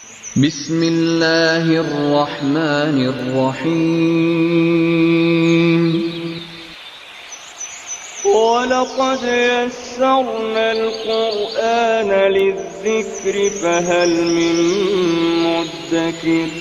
بسم اللہ الرحمن الرحیم وَلَقَدْ يَسَّرْنَا الْقُرْآنَ لِلذِّكْرِ فَهَلْ مِن مُّدَّكِرٍ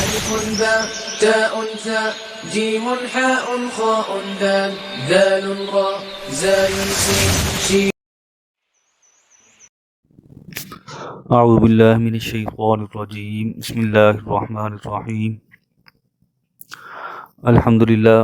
ألف باء تاء ثاء جيم حاء خاء دال ذال راء زاي سين شين. اعوذ باللہ من الشیطان الرجیم بسم اللہ الرحمن الرحیم الحمدللہ.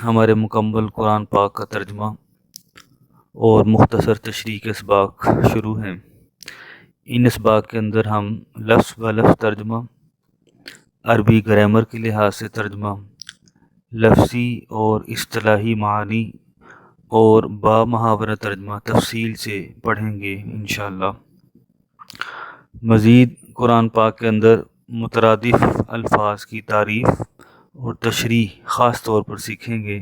ہمارے مکمل قرآن پاک کا ترجمہ اور مختصر تشریح کے اسباق شروع ہیں. ان اسباق کے اندر ہم لفظ و لفظ ترجمہ، عربی گرامر کے لحاظ سے ترجمہ، لفظی اور اصطلاحی معانی اور با محاورہ ترجمہ تفصیل سے پڑھیں گے انشاءاللہ. مزید قرآن پاک کے اندر مترادف الفاظ کی تعریف اور تشریح خاص طور پر سیکھیں گے.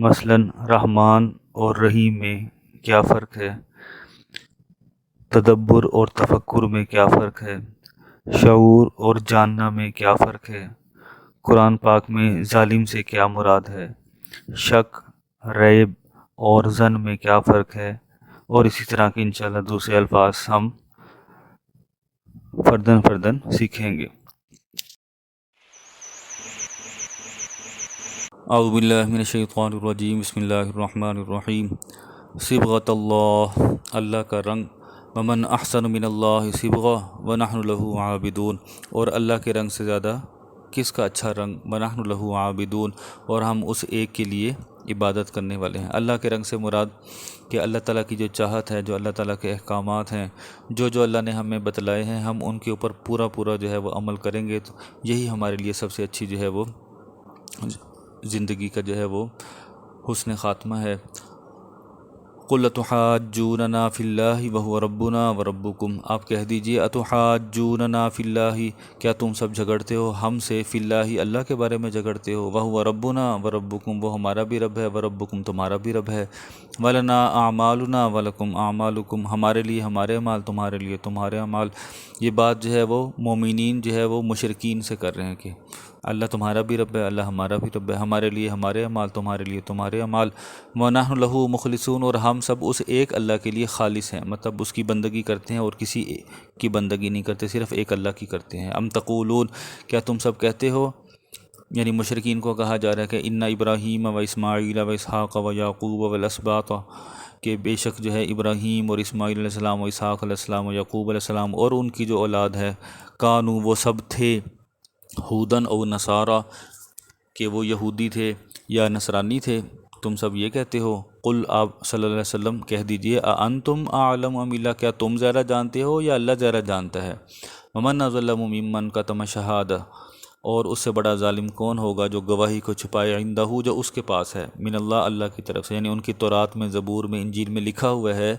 مثلا رحمان اور رحیم میں کیا فرق ہے، تدبر اور تفکر میں کیا فرق ہے، شعور اور جاننا میں کیا فرق ہے، قرآن پاک میں ظالم سے کیا مراد ہے، شک، ریب اور ظن میں کیا فرق ہے، اور اسی طرح کے انشاءاللہ دوسرے الفاظ ہم فردن سیکھیں گے. اعوذ باللہ من الشیطان الرجیم بسم اللہ الرحمن الرحیم. صبغۃ اللہ، اللہ کا رنگ. ومن احسن من اللہ صبغہ ونحن لہ عابدون، اور اللہ کے رنگ سے زیادہ کس کا اچھا رنگ. ونحن لہ عابدون، اور ہم اس ایک کے لیے عبادت کرنے والے ہیں. اللہ کے رنگ سے مراد کہ اللہ تعالیٰ کی جو چاہت ہے، جو اللہ تعالیٰ کے احکامات ہیں، جو اللہ نے ہمیں بتلائے ہیں، ہم ان کے اوپر پورا جو ہے وہ عمل کریں گے تو یہی ہمارے لیے سب سے اچھی جو ہے وہ زندگی کا جو ہے وہ حسن خاتمہ ہے. قل اتحاجوننا فی اللہ وہو ربنا وربکم، آپ کہہ دیجئے اتحاجوننا فی اللہ، کیا تم سب جھگڑتے ہو ہم سے، فی اللہ اللہ کے بارے میں جھگڑتے ہو، وہو ربنا وربکم، وہ ہمارا بھی رب ہے، وربکم تمہارا بھی رب ہے، ولنا اعمالنا ولکم اعمالکم، ہمارے لیے ہمارے اعمال، تمہارے لیے تمہارے اعمال. یہ بات جو ہے وہ مومنین جو ہے وہ مشرکین سے کر رہے ہیں کہ اللہ تمہارا بھی رب ہے، اللہ ہمارا بھی رب ہے، ہمارے لیے ہمارے اعمال، تمہارے لیے تمہارے اعمال. وَنَحْنُ لَهُ مُخْلِصُونَ، اور ہم سب اس ایک اللہ کے لیے خالص ہیں، مطلب اس کی بندگی کرتے ہیں اور کسی کی بندگی نہیں کرتے، صرف ایک اللہ کی کرتے ہیں. ام تقولون، کیا تم سب کہتے ہو، یعنی مشرکین کو کہا جا رہا ہے کہ ان ابراہیم و اسماعیل و اسحاق و یعقوب والاسباط، کہ بے شک جو ہے ابراہیم اور اسماعیل علیہ السلام و اسحاق علیہ السلام و یعقوب علیہ السلام اور ان کی جو اولاد ہے، کانو وہ سب تھے، ہودن او نصارہ، کہ وہ یہودی تھے یا نصرانی تھے. تم سب یہ کہتے ہو. قل، آپ صلی اللہ علیہ وسلم کہہ دیجئے اانتم اعلم ام اللہ، کیا تم زیادہ جانتے ہو یا اللہ زیادہ جانتا ہے. ومن اظلم ممن کتم شہادہ، اور اس سے بڑا ظالم کون ہوگا جو گواہی کو چھپائے، عندہ جو اس کے پاس ہے، من اللہ اللہ کی طرف سے، یعنی ان کی تورات میں، زبور میں، انجیل میں لکھا ہوا ہے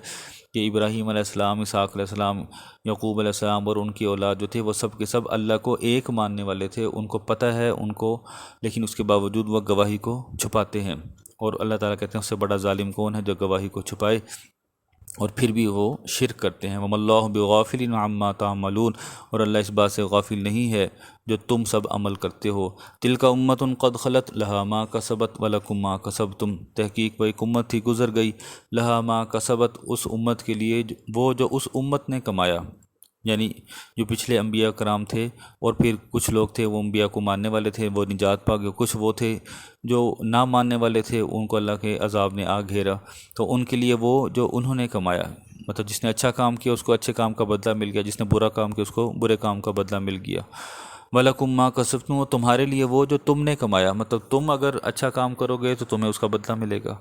کہ ابراہیم علیہ السلام، اسحاق علیہ السلام، یعقوب علیہ السلام اور ان کی اولاد جو تھے وہ سب کے سب اللہ کو ایک ماننے والے تھے. ان کو پتہ ہے ان کو، لیکن اس کے باوجود وہ گواہی کو چھپاتے ہیں. اور اللہ تعالیٰ کہتے ہیں اس سے بڑا ظالم کون ہے جو گواہی کو چھپائے اور پھر بھی وہ شرک کرتے ہیں. وَمَا اللَّهُ بِغَافِلٍ عَمَّا تَعْمَلُونَ، اور اللہ اس بات سے غافل نہیں ہے جو تم سب عمل کرتے ہو. تِلْكَ أُمَّةٌ قَدْ خَلَتْ لَهَا مَا كَسَبَتْ وَلَكُمْ مَا كَسَبْتُمْ، تحقیق وہ ایک امت تھی گزر گئی، لَهَا مَا كَسَبَتْ، اس امت کے لیے وہ جو اس امت نے کمایا، یعنی جو پچھلے انبیاء کرام تھے اور پھر کچھ لوگ تھے وہ انبیاء کو ماننے والے تھے، وہ نجات پا گئے. کچھ وہ تھے جو نہ ماننے والے تھے، ان کو اللہ کے عذاب نے آ گھیرا، تو ان کے لیے وہ جو انہوں نے کمایا، مطلب جس نے اچھا کام کیا اس کو اچھے کام کا بدلہ مل گیا، جس نے برا کام کیا اس کو برے کام کا بدلہ مل گیا. وَلَكُمْ مَا كَسَبْتُمْ، تمہارے لیے وہ جو تم نے کمایا، مطلب تم اگر اچھا کام کرو گے تو تمہیں اس کا بدلہ ملے گا،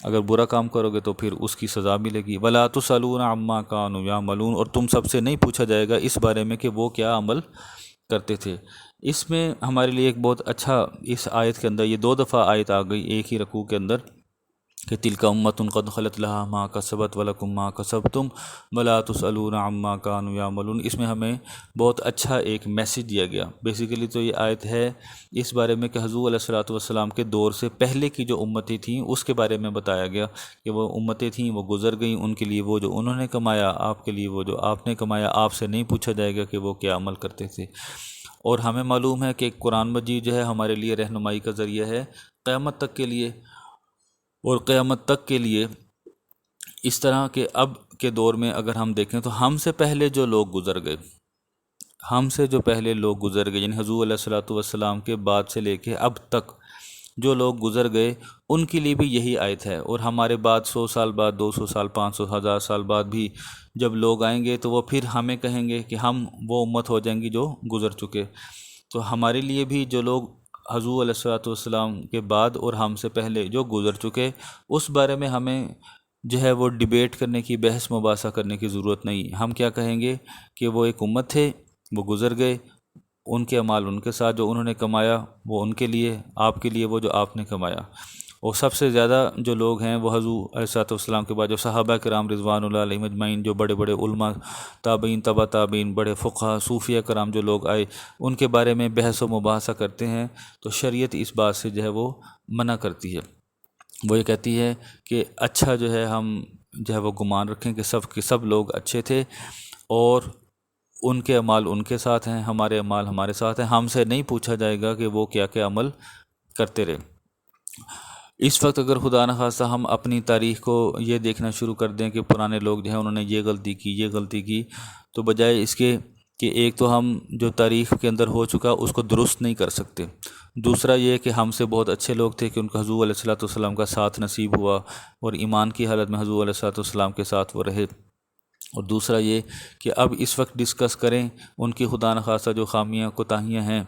اگر برا کام کرو گے تو پھر اس کی سزا ملے گی. وَلَا تُسْأَلُونَ عَمَّا كَانُوا يَعْمَلُونَ، اور تم سب سے نہیں پوچھا جائے گا اس بارے میں کہ وہ کیا عمل کرتے تھے. اس میں ہمارے لیے ایک بہت اچھا، اس آیت کے اندر یہ 2 دفعہ آیت آ گئی ایک ہی رکوع کے اندر، کہ تلک امۃ قد خلت لہا ما کسبت ولکم ما کسبتم ولا تسألون عما کانوا یعملون۔ اس میں ہمیں بہت اچھا ایک میسیج دیا گیا۔ بیسیکلی تو یہ آیت ہے اس بارے میں کہ حضور علیہ الصلوۃ والسلام کے دور سے پہلے کی جو امتیں تھیں اس کے بارے میں بتایا گیا کہ وہ امتیں تھیں، وہ گزر گئیں، ان کے لیے وہ جو انہوں نے کمایا، آپ کے لیے وہ جو آپ نے کمایا، آپ سے نہیں پوچھا جائے گا کہ وہ کیا عمل کرتے تھے۔ اور ہمیں معلوم ہے کہ قرآن مجید جو ہے ہمارے لیے رہنمائی کا ذریعہ ہے قیامت تک کے لیے، اور قیامت تک کے لیے اس طرح کہ اب کے دور میں اگر ہم دیکھیں تو ہم سے پہلے جو لوگ گزر گئے، ہم سے جو پہلے لوگ گزر گئے، یعنی حضور علیہ الصلوۃ والسلام کے بعد سے لے کے اب تک جو لوگ گزر گئے ان کے لیے بھی یہی آیت ہے۔ اور ہمارے بعد 100 سال بعد، 200 سال، 500، 1000 سال بعد بھی جب لوگ آئیں گے تو وہ پھر ہمیں کہیں گے کہ ہم وہ امت ہو جائیں گی جو گزر چکے۔ تو ہمارے لیے بھی جو لوگ حضور علیہ الصلوۃ والسلام کے بعد اور ہم سے پہلے جو گزر چکے، اس بارے میں ہمیں جو ہے وہ ڈیبیٹ کرنے کی، بحث مباحثہ کرنے کی ضرورت نہیں۔ ہم کیا کہیں گے کہ وہ ایک امت تھے، وہ گزر گئے، ان کے اعمال ان کے ساتھ، جو انہوں نے کمایا وہ ان کے لیے، آپ کے لیے وہ جو آپ نے کمایا۔ اور سب سے زیادہ جو لوگ ہیں وہ حضور علیہ الصلوۃ والسلام کے بعد جو صحابہ کرام رضوان اللہ علیہم اجمعین، جو بڑے بڑے علماء، تابعین، تبع تابعین، بڑے فقہا، صوفیہ کرام جو لوگ آئے، ان کے بارے میں بحث و مباحثہ کرتے ہیں تو شریعت اس بات سے جو ہے وہ منع کرتی ہے۔ وہ یہ کہتی ہے کہ اچھا جو ہے ہم جو ہے وہ گمان رکھیں کہ سب لوگ اچھے تھے، اور ان کے اعمال ان کے ساتھ ہیں، ہمارے اعمال ہمارے ساتھ ہیں، ہم سے نہیں پوچھا جائے گا کہ وہ کیا کیا عمل کرتے رہے۔ اس وقت اگر خدا نخواستہ ہم اپنی تاریخ کو یہ دیکھنا شروع کر دیں کہ پرانے لوگ جو ہیں انہوں نے یہ غلطی کی، یہ غلطی کی، تو بجائے اس کے کہ ایک تو ہم جو تاریخ کے اندر ہو چکا اس کو درست نہیں کر سکتے، دوسرا یہ کہ ہم سے بہت اچھے لوگ تھے کہ ان کو حضور علیہ الصلوۃ والسلام کا ساتھ نصیب ہوا اور ایمان کی حالت میں حضور علیہ الصلوۃ والسلام کے ساتھ وہ رہے، اور دوسرا یہ کہ اب اس وقت ڈسکس کریں ان کی خدا نخواستہ جو خامیاں کوتاہیاں ہیں،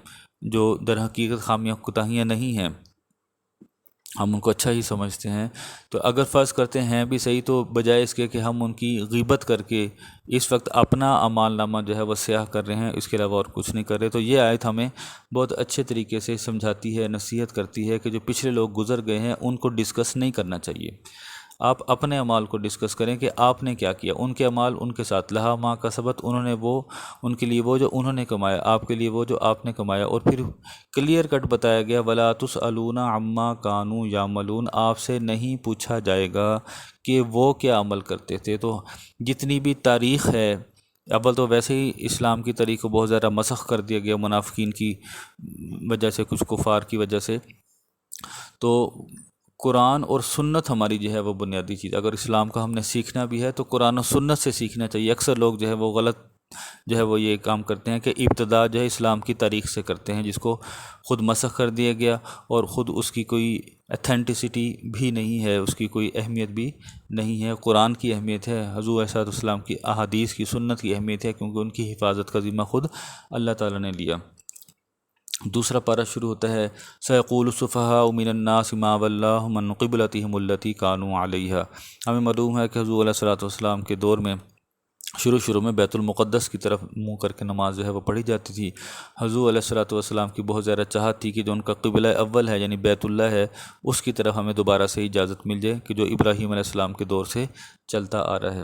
جو در حقیقت خامیاں کوتاہیاں نہیں ہیں، ہم ان کو اچھا ہی سمجھتے ہیں، تو اگر فرض کرتے ہیں بھی صحیح، تو بجائے اس کے کہ ہم ان کی غیبت کر کے اس وقت اپنا اعمال نامہ جو ہے وہ سیاہ کر رہے ہیں، اس کے علاوہ اور کچھ نہیں کر رہے، تو یہ آیت ہمیں بہت اچھے طریقے سے سمجھاتی ہے، نصیحت کرتی ہے کہ جو پچھلے لوگ گزر گئے ہیں ان کو ڈسکس نہیں کرنا چاہیے۔ آپ اپنے اعمال کو ڈسکس کریں کہ آپ نے کیا کیا، ان کے اعمال ان کے ساتھ، لہا ما کسبت، انہوں نے وہ، ان کے لیے وہ جو انہوں نے کمایا، آپ کے لیے وہ جو آپ نے کمایا، اور پھر کلیئر کٹ بتایا گیا ولا تسألون عما کانوا یعملون، آپ سے نہیں پوچھا جائے گا کہ وہ کیا عمل کرتے تھے۔ تو جتنی بھی تاریخ ہے، اول تو ویسے ہی اسلام کی تاریخ کو بہت زیادہ مسخ کر دیا گیا منافقین کی وجہ سے، کچھ کفار کی وجہ سے، تو قرآن اور سنت ہماری جو ہے وہ بنیادی چیز، اگر اسلام کا ہم نے سیکھنا بھی ہے تو قرآن و سنت سے سیکھنا چاہیے۔ اکثر لوگ جو ہے وہ غلط جو ہے وہ یہ کام کرتے ہیں کہ ابتدا جو ہے اسلام کی تاریخ سے کرتے ہیں، جس کو خود مسخ کر دیا گیا اور خود اس کی کوئی ایتھینٹسٹی بھی نہیں ہے، اس کی کوئی اہمیت بھی نہیں ہے۔ قرآن کی اہمیت ہے، حضور علیہ السلام کی احادیث کی، سنت کی اہمیت ہے، کیونکہ ان کی حفاظت کا ذمہ خود اللہ تعالیٰ نے لیا۔ دوسرا پارہ شروع ہوتا ہے سیقول السفہاء من الناس ما ولاھم عن قبلتہم التی کانوا علیہا۔ ہمیں معلوم ہے کہ حضور علیہ الصلوۃ والسلام کے دور میں شروع میں بیت المقدس کی طرف منہ کر کے نماز جو ہے وہ پڑھی جاتی تھی۔ حضور علیہ الصلوۃ والسلام کی بہت زیادہ چاہت تھی کہ جو ان کا قبلہ اول ہے یعنی بیت اللہ ہے، اس کی طرف ہمیں دوبارہ سے اجازت مل جائے کہ جو ابراہیم علیہ السلام کے دور سے چلتا آ رہا ہے۔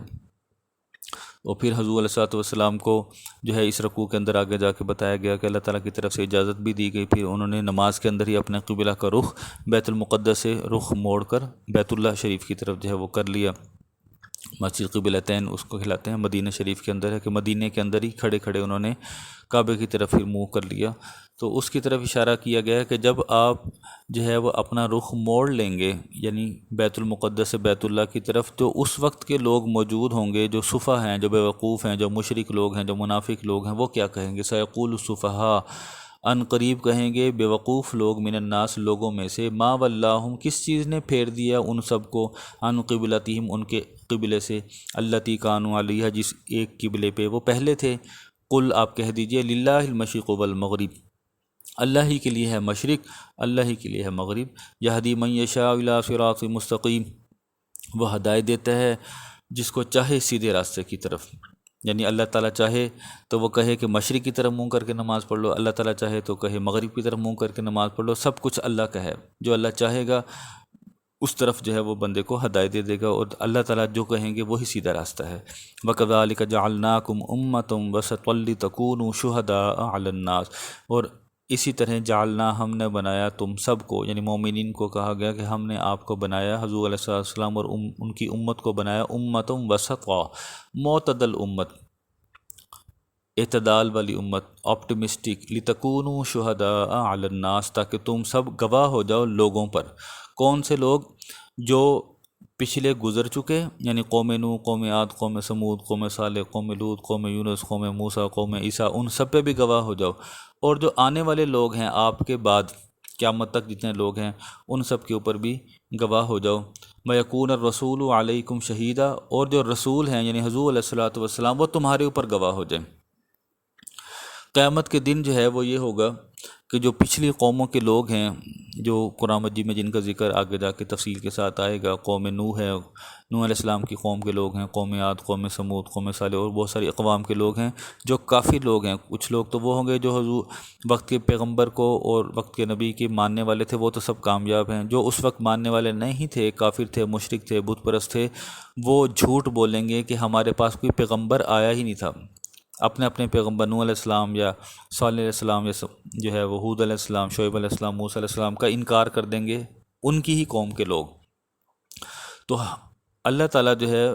اور پھر حضور علیہ الصلوۃ والسلام کو جو ہے اس رکوع کے اندر آگے جا کے بتایا گیا کہ اللہ تعالیٰ کی طرف سے اجازت بھی دی گئی، پھر انہوں نے نماز کے اندر ہی اپنے قبلہ کا رخ بیت المقدس سے رخ موڑ کر بیت اللہ شریف کی طرف جو ہے وہ کر لیا۔ مسجد قبلتین اس کو کہلاتے ہیں، مدینہ شریف کے اندر ہے کہ مدینہ کے اندر ہی کھڑے کھڑے انہوں نے کعبے کی طرف پھر منہ کر لیا۔ تو اس کی طرف اشارہ کیا گیا ہے کہ جب آپ جو ہے وہ اپنا رخ موڑ لیں گے یعنی بیت المقدس سے بیت اللہ کی طرف، تو اس وقت کے لوگ موجود ہوں گے جو سفہا ہیں، جو بے وقوف ہیں، جو مشرک لوگ ہیں، جو منافق لوگ ہیں، وہ کیا کہیں گے؟ سیقول السفہاء، ان قریب کہیں گے بے وقوف لوگ، من الناس لوگوں میں سے، ما ولاھم کس چیز نے پھیر دیا ان سب کو، عن قبلتہم ان کے قبلے سے، التی کانوا علیہا جس ایک قبلے پہ وہ پہلے تھے۔ قل آپ کہہ دیجئے للہ المشرق والمغرب، اللہ ہی کے لیے ہے مشرق، اللہ ہی کے لیے ہے مغرب، یہدی من یشاء الی صراط مستقیم، وہ ہدایت دیتا ہے جس کو چاہے سیدھے راستے کی طرف، یعنی اللہ تعالیٰ چاہے تو وہ کہے کہ مشرق کی طرف منہ کر کے نماز پڑھ لو، اللہ تعالیٰ چاہے تو کہے مغرب کی طرف منہ کر کے نماز پڑھ لو، سب کچھ اللہ کا ہے، جو اللہ چاہے گا اس طرف جو ہے وہ بندے کو ہدایت دے دے گا، اور اللہ تعالیٰ جو کہیں گے وہی سیدھا راستہ ہے۔ وَكَذَلِكَ جَعَلْنَاكُمْ أُمَّةً وَسَطًا لِتَكُونُوا شُهَدَاءَ عَلَى النَّاسِ، اور اسی طرح جعلنا ہم نے بنایا تم سب کو، یعنی مومنین کو کہا گیا کہ ہم نے آپ کو بنایا، حضور علیہ السلام اور ان کی امت کو بنایا امۃ وسطا، معتدل امت، اعتدال والی امت، آپٹمسٹک، لتکونوا شہداء علی الناس، تاکہ تم سب گواہ ہو جاؤ لوگوں پر۔ کون سے لوگ؟ جو پچھلے گزر چکے، یعنی قوم نوح، قوم عاد، قوم سمود، قوم صالح، قوم لوط، قوم یونس، قوم موسیٰ، قوم عیسیٰ، ان سب پہ بھی گواہ ہو جاؤ، اور جو آنے والے لوگ ہیں آپ کے بعد قیامت تک جتنے لوگ ہیں ان سب کے اوپر بھی گواہ ہو جاؤ۔ وَيَكُونَ الرَّسُولُ عَلَيْكُمْ شَهِيدًا، اور جو رسول ہیں یعنی حضور علیہ الصلوۃ والسلام وہ تمہارے اوپر گواہ ہو جائیں۔ قیامت کے دن جو ہے وہ یہ ہوگا کہ جو پچھلی قوموں کے لوگ ہیں، جو قرآن مجید میں جن کا ذکر آگے جا کے تفصیل کے ساتھ آئے گا، قوم نوح ہے، نوح علیہ السلام کی قوم کے لوگ ہیں، قوم عاد، قوم سمود، قوم صالح، اور بہت ساری اقوام کے لوگ ہیں جو کافر لوگ ہیں۔ کچھ لوگ تو وہ ہوں گے جو حضور وقت کے پیغمبر کو اور وقت کے نبی کے ماننے والے تھے، وہ تو سب کامیاب ہیں۔ جو اس وقت ماننے والے نہیں تھے، کافر تھے، مشرک تھے، بت پرست تھے، وہ جھوٹ بولیں گے کہ ہمارے پاس کوئی پیغمبر آیا ہی نہیں تھا۔ اپنے اپنے پیغمبر نوح علیہ السلام یا صالح علیہ السلام یا جو ہے وہ ہود علیہ السلام، شعیب علیہ السلام، موسیٰ علیہ السلام کا انکار کر دیں گے ان کی ہی قوم کے لوگ۔ تو اللہ تعالیٰ جو ہے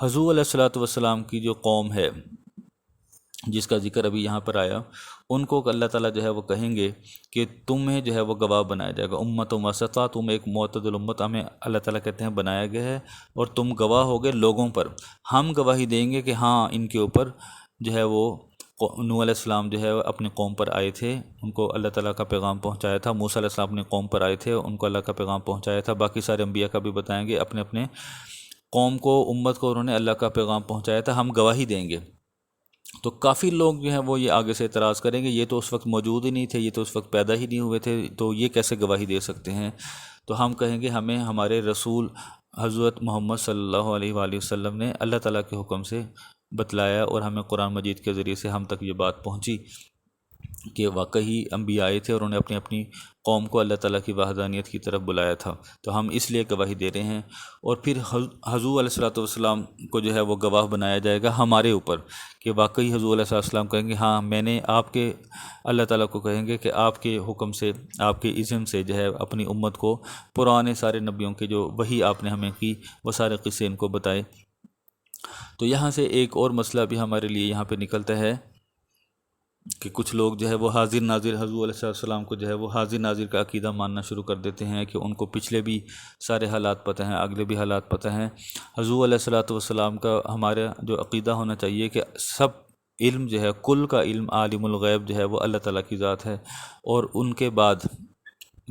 حضور علیہ الصلوۃ والسلام کی جو قوم ہے جس کا ذکر ابھی یہاں پر آیا، ان کو اللہ تعالیٰ جو ہے وہ کہیں گے کہ تمہیں جو ہے وہ گواہ بنایا جائے گا، امت وسطا، تم ایک معتدل امت ہمیں اللہ تعالیٰ کہتے ہیں بنایا گیا ہے، اور تم گواہ ہوگے لوگوں پر۔ ہم گواہی دیں گے کہ ہاں ان کے اوپر جو ہے وہ نوح علیہ السلام جو ہے اپنی قوم پر آئے تھے، ان کو اللہ تعالیٰ کا پیغام پہنچایا تھا، موسیٰ علیہ السلام اپنی قوم پر آئے تھے، ان کو اللہ کا پیغام پہنچایا تھا، باقی سارے انبیاء کا بھی بتائیں گے، اپنے اپنے قوم کو، امت کو انہوں نے اللہ کا پیغام پہنچایا تھا، ہم گواہی دیں گے۔ تو کافی لوگ جو ہیں وہ یہ آگے سے اعتراض کریں گے، یہ تو اس وقت موجود ہی نہیں تھے، یہ تو اس وقت پیدا ہی نہیں ہوئے تھے، تو یہ کیسے گواہی دے سکتے ہیں؟ تو ہم کہیں گے ہمیں ہمارے رسول حضرت محمد صلی اللہ علیہ وآلہ وسلم نے اللہ تعالیٰ کے حکم سے بتلایا، اور ہمیں قرآن مجید کے ذریعے سے ہم تک یہ بات پہنچی کہ واقعی انبیاء آئے تھے اور انہوں نے اپنی اپنی قوم کو اللہ تعالیٰ کی وحدانیت کی طرف بلایا تھا، تو ہم اس لیے گواہی دے رہے ہیں۔ اور پھر حضور علیہ الصلوۃ والسلام کو جو ہے وہ گواہ بنایا جائے گا ہمارے اوپر، کہ واقعی حضور علیہ السلام کہیں گے ہاں میں نے آپ کے، اللہ تعالیٰ کو کہیں گے کہ آپ کے حکم سے، آپ کے اذن سے جو ہے اپنی امت کو پرانے سارے نبیوں کے جو وحی آپ نے ہمیں کی وہ سارے قصے ان کو بتائے۔ تو یہاں سے ایک اور مسئلہ بھی ہمارے لیے یہاں پہ نکلتا ہے کہ کچھ لوگ جو ہے وہ حاضر ناظر، حضور علیہ السلام کو جو ہے وہ حاضر ناظر کا عقیدہ ماننا شروع کر دیتے ہیں کہ ان کو پچھلے بھی سارے حالات پتہ ہیں، اگلے بھی حالات پتہ ہیں۔ حضور علیہ السلام کا ہمارا جو عقیدہ ہونا چاہیے کہ سب علم جو ہے، کل کا علم، عالم الغیب جو ہے وہ اللہ تعالیٰ کی ذات ہے، اور ان کے بعد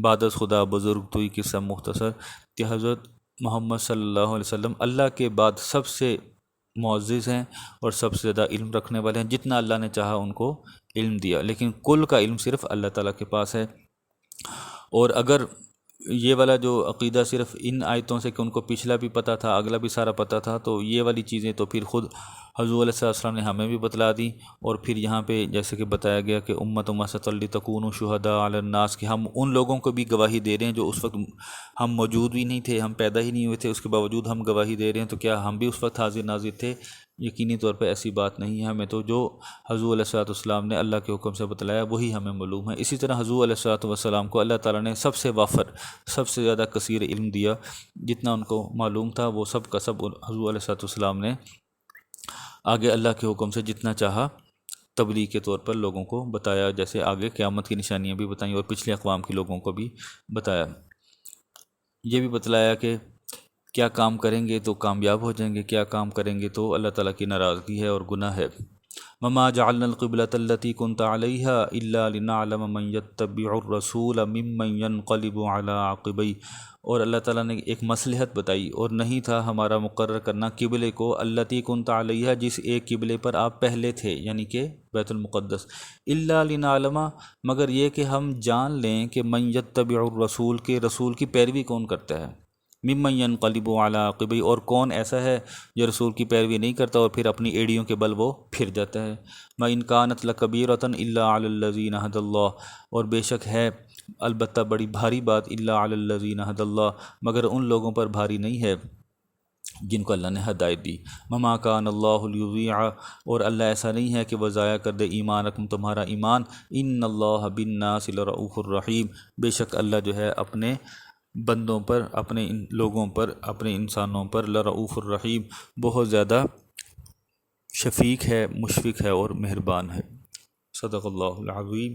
از خدا بزرگ توئی قصہ مختصر کہ حضرت محمد صلی اللہ علیہ وسلم اللہ کے بعد سب سے معزز ہیں اور سب سے زیادہ علم رکھنے والے ہیں، جتنا اللہ نے چاہا ان کو علم دیا، لیکن کل کا علم صرف اللہ تعالیٰ کے پاس ہے۔ اور اگر یہ والا جو عقیدہ صرف ان آیتوں سے کہ ان کو پچھلا بھی پتہ تھا، اگلا بھی سارا پتہ تھا، تو یہ والی چیزیں تو پھر خود حضور علیہ السلام نے ہمیں بھی بتلا دی، اور پھر یہاں پہ جیسے کہ بتایا گیا کہ امت وسطا لتکونوا شہداء علی الناس، کہ ہم ان لوگوں کو بھی گواہی دے رہے ہیں جو اس وقت ہم موجود بھی نہیں تھے، ہم پیدا ہی نہیں ہوئے تھے، اس کے باوجود ہم گواہی دے رہے ہیں، تو کیا ہم بھی اس وقت حاضر ناظر تھے؟ یقینی طور پہ ایسی بات نہیں ہے، ہمیں تو جو حضور علیہ السلام نے اللہ کے حکم سے بتلایا وہی ہمیں معلوم ہے۔ اسی طرح حضور علیہ السلام کو اللہ تعالیٰ نے سب سے وافر، سب سے زیادہ کثیر علم دیا، جتنا ان کو معلوم تھا وہ سب کا سب حضور علیہ السلام نے آگے اللہ کے حکم سے جتنا چاہا تبلیغ کے طور پر لوگوں کو بتایا، جیسے آگے قیامت کی نشانیاں بھی بتائیں اور پچھلے اقوام کے لوگوں کو بھی بتایا۔ یہ بھی بتلایا کہ کیا کام کریں گے تو کامیاب ہو جائیں گے، کیا کام کریں گے تو اللہ تعالیٰ کی ناراضگی ہے اور گناہ ہے۔ وَمَا جَعَلْنَا الْقِبْلَةَ الَّتِي كُنْتَ عَلَيْهَا إِلَّا لِنَعْلَمَ مَنْ يَتَّبِعُ الرَّسُولَ مِمَّنْ يَنْقَلِبُ عَلَىٰ عَقِبَيْهِ، اور اللہ تعالیٰ نے ایک مصلحت بتائی، اور نہیں تھا ہمارا مقرر کرنا قبلے کو، الَّتِي كُنْتَ عَلَيْهَا، جس ایک قبلے پر آپ پہلے تھے، یعنی کہ بیت المقدس، إِلَّا لِنَعْلَمَ، مگر یہ کہ ہم جان لیں کہ مَنْ يَتَّبِعُ الرَّسُولَ، کے رسول کی پیروی کون کرتا ہے، ممن ينقلب على عقبیہ، اور کون ایسا ہے جو رسول کی پیروی نہیں کرتا اور پھر اپنی ایڑیوں کے بل وہ پھر جاتا ہے۔ وَإِنْ كَانَتْ لَكَبِيرَةً إِلَّا عَلَى الَّذِينَ هَدَى اللَّهُ، اور بے شک ہے البتہ بڑی بھاری بات الا علی الذین ھدی اللہ، مگر ان لوگوں پر بھاری نہیں ہے جن کو اللہ نے ہدایت دی۔ وما کان اللہ لیضیع، اور اللہ ایسا نہیں ہے کہ وہ ضائع کر دے ایمانکم، تمہارا ایمان۔ ان اللہ بالناس لرؤوف الرحیم، بے شک اللہ جو ہے اپنے بندوں پر، اپنے لوگوں پر، اپنے انسانوں پر لرؤوف الرحیم، بہت زیادہ شفیق ہے، مشفق ہے اور مہربان ہے۔ صدق اللہ العظیم۔